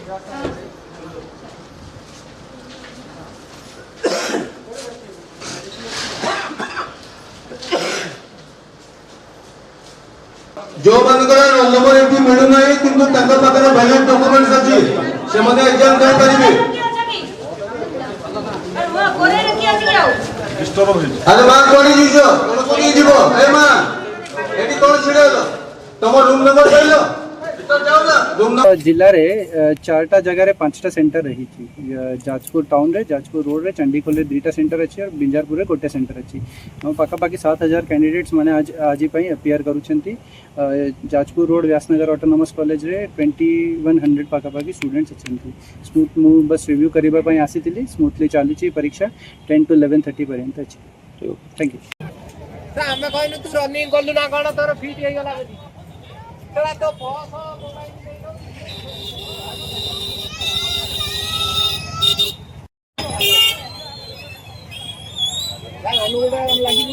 जो मानकर roll number eighty मिलू नहीं किंतु तंग पाकर वैलिड डॉक्यूमेंट्स अछि से मने एग्जाम दे परिबे अरे मां कोनी जीजो कोनी जीवो ए मां एटी कोन छिड़ेलो तम रूम नंबर कहलो जिले रे चारटा जगह रे पांचटा सेंटर रही थी। जाजपुर टाउन रे, जाजपुर रोड रे, चंडीखोल रे दुईटा सेंटर अच्छी और बिंजारपुर रे गोटे सेंटर अच्छी। पाखापाखि 7000 कैंडिडेट्स माने आज अपियर करूछंती। Jajpur road Vyasanagar autonomous college रे 2100 पाखापाखि स्टूडेंट्स अच्छी। स्मूथ मु बस रिव्यू करिबा पई आसीतिली। स्मूथली चालुची परीक्षा 10 to 11:30 पर्यंत अच्छी। Thank you. हमें कहनु तू रनिंग करलु ना कोन तोर फिट हे गेला बदी तोरा तो बॉस मोबाइल नहीं नो अनुगुडा लागि